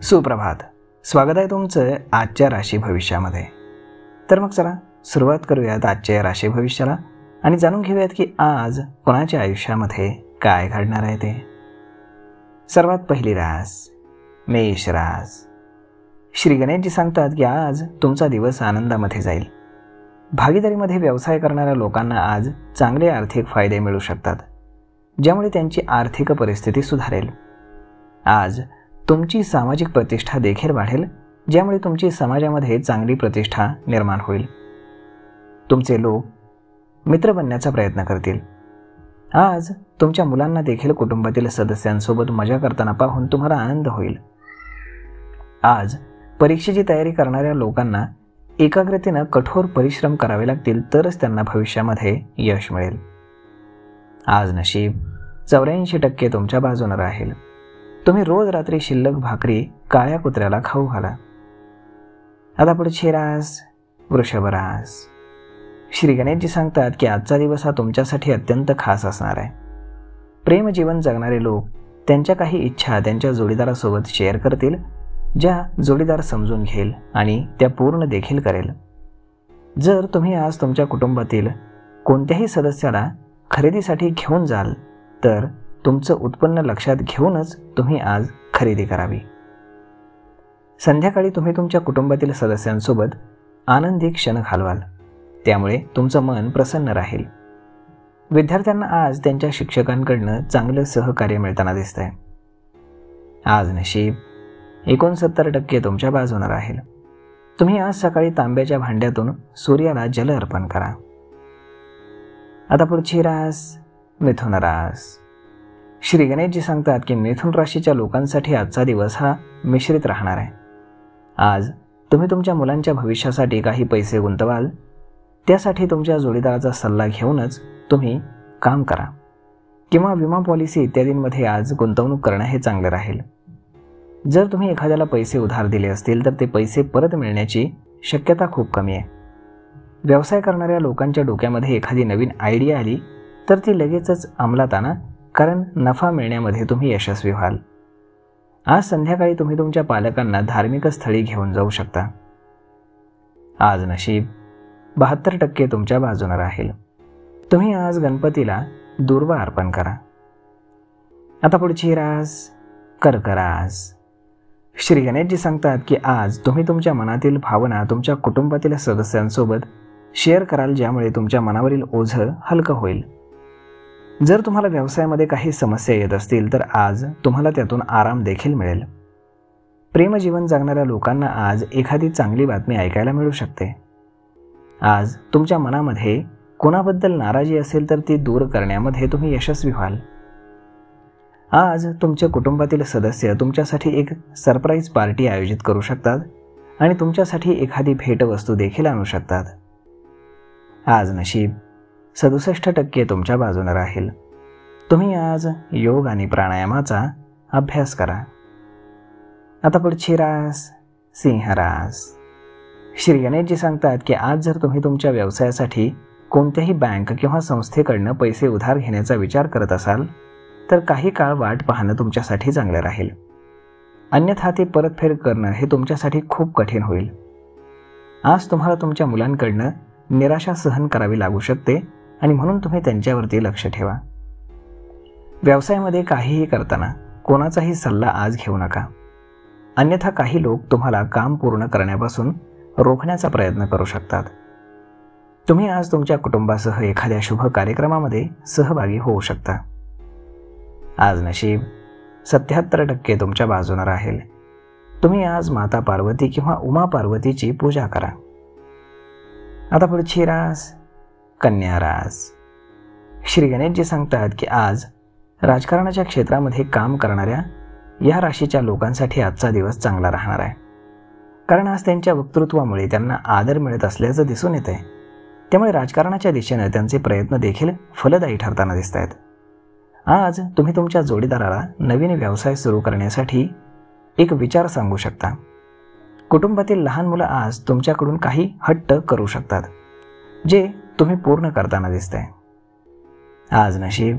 सुप्रभात. स्वागत आहे तुमचं आजच्या राशी भविष्यामध्ये. तर मग चला सुरुवात करूयात आजच्या राशी भविष्याला आणि जाणून घेऊयात की आज कोणाच्या आयुष्यामध्ये काय घडणार आहे ते. सर्वात पहिली रास मेष रास. श्री गणेशजी सांगतात की आज तुमचा दिवस आनंदामध्ये जाईल. भागीदारीमध्ये व्यवसाय करणाऱ्या लोकांना आज चांगले आर्थिक फायदे मिळू शकतात, ज्यामुळे त्यांची आर्थिक परिस्थिती सुधारेल. आज तुमची सामाजिक प्रतिष्ठा देखील वाढेल, ज्यामुळे तुमची समाजामध्ये चांगली प्रतिष्ठा निर्माण होईल. तुमचे लोक मित्र बनण्याचा प्रयत्न करतील. आज तुमच्या मुलांना देखील कुटुंबातील सदस्यांसोबत मजा करताना पाहून तुम्हाला आनंद होईल. आज परीक्षेची तयारी करणाऱ्या लोकांना एकाग्रतेनं कठोर परिश्रम करावे लागतील, तरच त्यांना भविष्यामध्ये यश मिळेल. आज नशीब 84% तुमच्या बाजूने राहील. तुम्ही रोज रात्री शिल्लक भाकरी काळ्या कुत्र्याला खाऊ घाला. आता पुढची रास वृषभ रास. श्री गणेशजी सांगतात की आजचा दिवस हा तुमच्यासाठी अत्यंत खास असणार आहे. प्रेमजीवन जगणारे लोक त्यांच्या काही इच्छा त्यांच्या जोडीदारासोबत शेअर करतील, ज्या जोडीदार समजून घेईल आणि त्या पूर्ण देखील करेल. जर तुम्ही आज तुमच्या कुटुंबातील कोणत्याही सदस्याला खरेदीसाठी घेऊन जाल तर तुमचं उत्पन्न लक्षात घेऊनच तुम्ही आज खरेदी करावी. संध्याकाळी तुम्ही तुमच्या कुटुंबातील सदस्यांसोबत आनंदी क्षण घालवाल, त्यामुळे तुमचं मन प्रसन्न राहील. विद्यार्थ्यांना आज त्यांच्या शिक्षकांकडून चांगलं सहकार्य मिळताना दिसतंय. आज नशीब 69% तुमच्या बाजूने राहील. तुम्ही आज सकाळी तांब्याच्या भांड्यातून सूर्याला जल अर्पण करा. आता पुढची रास मिथुन रास. श्री गणेशजी सांगतात की मिथुन राशीच्या लोकांसाठी आजचा दिवस हा मिश्रित राहणार आहे. आज तुम्ही तुमच्या मुलांच्या भविष्यासाठी काही पैसे गुंतवाल. त्यासाठी तुमच्या जोडीदाराचा सल्ला घेऊनच तुम्ही काम करा किंवा विमा पॉलिसी इत्यादींमध्ये आज गुंतवणूक करणं हे चांगलं राहील. जर तुम्ही एखाद्याला पैसे उधार दिले असतील तर ते पैसे परत मिळण्याची शक्यता खूप कमी आहे. व्यवसाय करणाऱ्या लोकांच्या डोक्यामध्ये एखादी नवीन आयडिया आली तर ती लगेचच अंमलात आणा, कारण नफा मिळण्यामध्ये तुम्ही यशस्वी व्हाल. आज संध्याकाळी तुम्ही तुमच्या पालकांना धार्मिक स्थळी घेऊन जाऊ शकता. आज नशीब 72% तुमच्या बाजूने राहील. तुम्ही आज गणपतीला दुर्वा अर्पण करा. आता पुढची रास कर्क रास. श्री गणेशजी सांगतात की आज तुम्ही तुमच्या मनातील भावना तुमच्या कुटुंबातील सदस्यांसोबत शेअर कराल, ज्यामुळे तुमच्या मनावरील ओझं हलकं होईल. जर तुम्हाला व्यवसायामध्ये काही समस्या येत असतील तर आज तुम्हाला त्यातून आराम देखील मिळेल. प्रेमजीवन जगणाऱ्या लोकांना आज एखादी चांगली बातमी ऐकायला मिळू शकते. आज तुमच्या मनामध्ये कोणाबद्दल नाराजी असेल तर ती दूर करण्यामध्ये तुम्ही यशस्वी व्हाल. आज तुमच्या कुटुंबातील सदस्य तुमच्यासाठी एक सरप्राईज पार्टी आयोजित करू शकतात आणि तुमच्यासाठी एखादी भेटवस्तू देखील आणू शकतात. आज नशीब 67% तुमच्या बाजूने राहील. तुम्ही आज योग आणि प्राणायामाचा अभ्यास करा. आता पुढची रास सिंह रास. श्री गणेशजी सांगतात की आज जर तुम्ही तुमच्या व्यवसायासाठी कोणत्याही बँक किंवा संस्थेकडनं पैसे उधार घेण्याचा विचार करत असाल तर काही काळ वाट पाहणं तुमच्यासाठी चांगलं राहील. अन्यथा ते परतफेड करणं हे तुमच्यासाठी खूप कठीण होईल. आज तुम्हाला तुमच्या मुलांकडनं निराशा सहन करावी लागू शकते आणि म्हणून तुम्ही त्यांच्यावरती लक्ष ठेवा. व्यवसायामध्ये काहीही करताना कोणाचाही सल्ला आज घेऊ नका, अन्यथा काही लोक तुम्हाला काम पूर्ण करण्यापासून रोखण्याचा प्रयत्न करू शकतात. तुम्ही आज तुमच्या कुटुंबासह एखाद्या शुभ कार्यक्रमामध्ये सहभागी होऊ शकता. आज नशीब 77% तुमच्या बाजूने राहील. तुम्ही आज माता पार्वती किंवा उमा पार्वतीची पूजा करा. आता पुढची रास कन्या रास. श्री गणेशजी सांगतात की आज राजकारणाच्या क्षेत्रामध्ये काम करणाऱ्या या राशीच्या लोकांसाठी आजचा दिवस चांगला राहणार आहे, कारण आज त्यांच्या वक्तृत्वामुळे त्यांना आदर मिळत असल्याचं दिसून येत आहे. त्यामुळे राजकारणाच्या दिशेनं त्यांचे प्रयत्न देखील फलदायी ठरताना दिसत आहेत. आज तुम्ही तुमच्या जोडीदाराला नवीन व्यवसाय सुरू करण्यासाठी एक विचार सांगू शकता. कुटुंबातील लहान मुलं आज तुमच्याकडून काही हट्ट करू शकतात, जे तुम्ही पूर्ण करताना दिसतंय. आज नशीब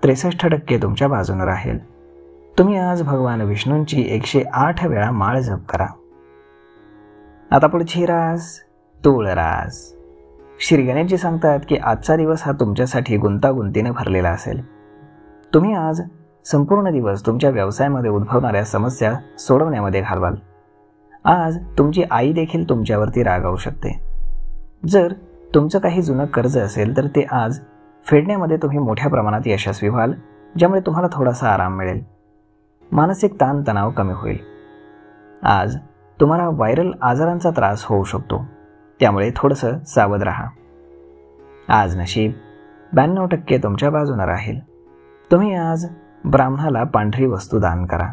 63% तुमच्या बाजूने राहील. तुम्ही आज भगवान विष्णूंची 108 वेळा माळ जप करा. आता पुढची रास तूळ रास. श्री गणेशजी सांगतात की आजचा दिवस हा तुमच्यासाठी गुंतागुंतीने भरलेला असेल. तुम्ही आज संपूर्ण दिवस तुमच्या व्यवसायामध्ये उद्भवणाऱ्या समस्या सोडवण्यामध्ये घालवाल. आज तुमची आई देखील तुमच्यावरती रागावू शकते. जर तुमचं काही जुनं कर्ज असेल तर ते आज फेडण्यामध्ये तुम्ही मोठ्या प्रमाणात यशस्वी व्हाल, ज्यामुळे तुम्हाला थोडासा आराम मिळेल. मानसिक ताणतणाव कमी होईल. आज तुम्हाला व्हायरल आजारांचा त्रास होऊ शकतो, त्यामुळे थोडंसं सावध राहा. आज नशीब 92% तुमच्या बाजूने राहील. तुम्ही आज ब्राह्मणाला पांढरी वस्तू दान करा.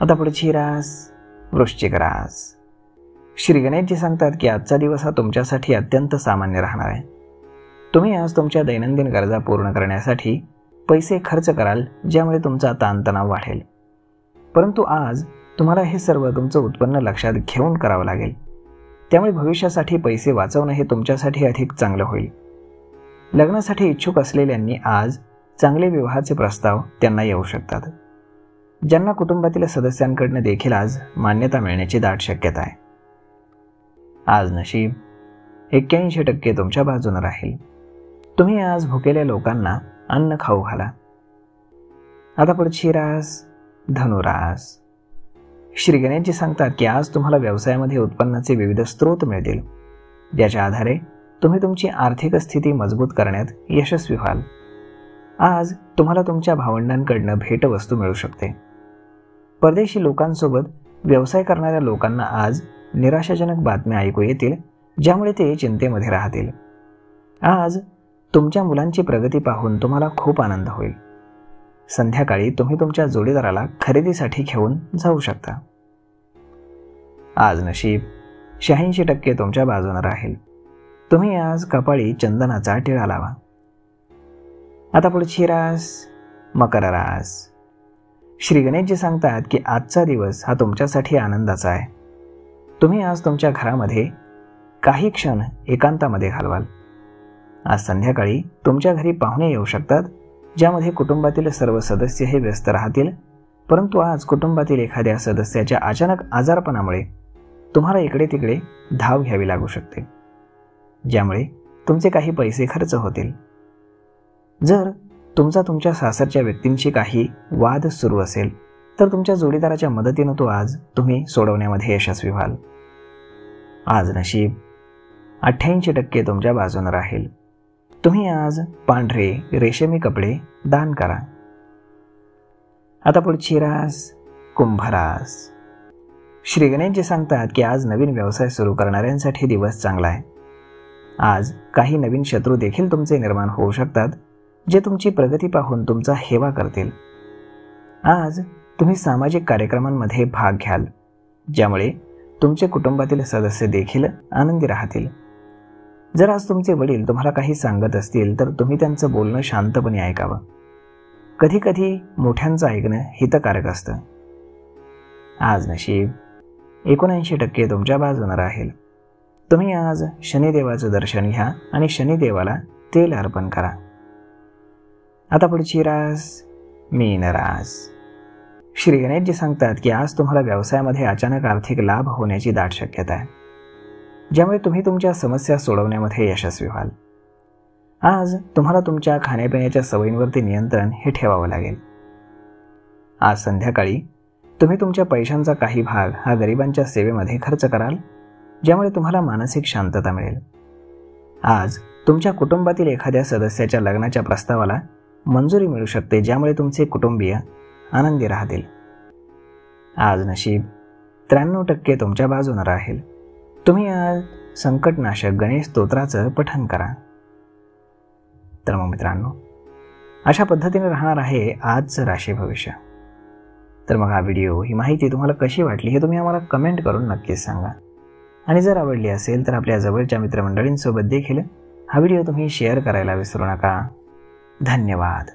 आता पुढची रास वृश्चिक रास. श्री गणेशजी सांगतात की आजचा दिवस हा तुमच्यासाठी अत्यंत सामान्य राहणार आहे. तुम्ही आज तुमच्या दैनंदिन गरजा पूर्ण करण्यासाठी पैसे खर्च कराल, ज्यामुळे तुमचा ताणतणाव वाढेल. परंतु आज तुम्हाला हे सर्व तुमचं उत्पन्न लक्षात घेऊन करावं लागेल. त्यामुळे भविष्यासाठी पैसे वाचवणं हे तुमच्यासाठी अधिक चांगलं होईल. लग्नासाठी इच्छुक असलेल्यांनी आज चांगले विवाहाचे प्रस्ताव त्यांना येऊ शकतात. ज्यांना कुटुंबातील सदस्यांकडून देखील आज मान्यता मिळण्याची दाट शक्यता आहे. आज नशीब 81% तुमच्या बाजूने राहील. तुम्ही आज भुकेल्या लोकांना अन्न खाऊ घाला. आता पुढची रास धनुरास. श्री गणेशजी सांगतात की आज तुम्हाला व्यवसायामध्ये उत्पन्नाचे विविध स्रोत मिळतील, ज्याच्या आधारे तुम्ही तुमची आर्थिक स्थिती मजबूत करण्यात यशस्वी व्हाल. आज तुम्हाला तुमच्या भावंडांकडून भेटवस्तू मिळू शकते. परदेशी लोकांसोबत व्यवसाय करणाऱ्या लोकांना आज निराशाजनक बातम्या ऐकू येतील, ज्यामुळे ते चिंतेमध्ये राहतील. आज तुमच्या मुलांची प्रगती पाहून तुम्हाला खूप आनंद होईल. संध्याकाळी तुम्ही तुमच्या जोडीदाराला खरेदीसाठी घेऊन जाऊ शकता. आज नशीब 86% तुमच्या बाजूने राहील. तुम्ही आज कपाळी चंदनाचा टिळा लावा. आता पुढची रास मकर रास. श्री गणेशजी सांगतात की आजचा दिवस हा तुमच्यासाठी आनंदाचा आहे. तुम्ही आज तुमच्या घरामध्ये काही क्षण एकांतामध्ये घालवाल. आज संध्याकाळी तुमच्या घरी पाहुणे येऊ शकतात, ज्यामध्ये कुटुंबातील सर्व सदस्य हे व्यस्त राहतील. परंतु आज कुटुंबातील एखाद्या सदस्याच्या अचानक आजारपणामुळे तुम्हाला इकडे तिकडे धाव घ्यावी लागू शकते, ज्यामुळे तुमचे काही पैसे खर्च होतील. जर तुमच्या सासरच्या व्यक्तींशी काही वाद सुरू असेल तर तुमच्या जोडीदाराच्या मदतीने तो आज तुम्ही सोडवण्यामध्ये यशस्वी व्हाल. आज नशीब 88% तुमच्या बाजूने राहील. तुम्ही आज पांढरे रेशमी कपडे दान करा. आता पुढची रास कुंभ रास. श्री गणेशजी सांगतात की आज नवीन व्यवसाय सुरू करणाऱ्यांसाठी दिवस चांगला आहे. आज काही नवीन शत्रू देखील तुमचे निर्माण होऊ शकतात, जे तुमची प्रगती पाहून तुमचा हेवा करतील. आज तुम्ही सामाजिक कार्यक्रमांमध्ये भाग घ्याल, ज्यामुळे तुमचे कुटुंबातील सदस्य देखील आनंदी राहतील. जर आज तुमचे वडील तुम्हाला काही सांगत असतील तर तुम्ही त्यांचं बोलणं शांतपणे ऐकावं. कधी कधी मोठ्यांचं ऐकणं हितकारक असतं. आज नशीब 79% तुमच्या बाजूने राहील. तुम्ही आज शनिदेवाचं दर्शन घ्या आणि शनिदेवाला तेल अर्पण करा. आता पुढची रास मीन रास. श्री गणेशजी सांगतात की आज तुम्हाला व्यवसायामध्ये अचानक आर्थिक लाभ होण्याची दाट शक्यता आहे, ज्यामुळे तुम्ही तुमच्या समस्या सोडवण्यामध्ये यशस्वी व्हाल. आज तुम्हाला तुमच्या खाण्यापिण्याच्या सवयींवरती नियंत्रण हे ठेवावं लागेल. आज संध्याकाळी तुम्ही तुमच्या पैशांचा काही भाग हा गरिबांच्या सेवेमध्ये खर्च कराल, ज्यामुळे तुम्हाला मानसिक शांतता मिळेल. आज तुमच्या कुटुंबातील एखाद्या सदस्याच्या लग्नाच्या प्रस्तावाला मंजुरी मिळू शकते, ज्यामुळे तुमचे कुटुंबीय आनंदी राहतील. आज नशीब 93% तुमच्या बाजूने राहील. तुम्ही आज संकटनाशक गणेश स्तोत्राचं पठण करा. तर मग मित्रांनो, अशा पद्धतीने राहणार आहे आजचं राशी भविष्य. तर मग हा व्हिडिओ, ही माहिती तुम्हाला कशी वाटली हे तुम्ही आम्हाला कमेंट करून नक्कीच सांगा. आणि जर आवडली असेल तर आपल्या जवळच्या मित्रमंडळींसोबत देखील हा व्हिडिओ तुम्ही शेअर करायला विसरू नका. धन्यवाद.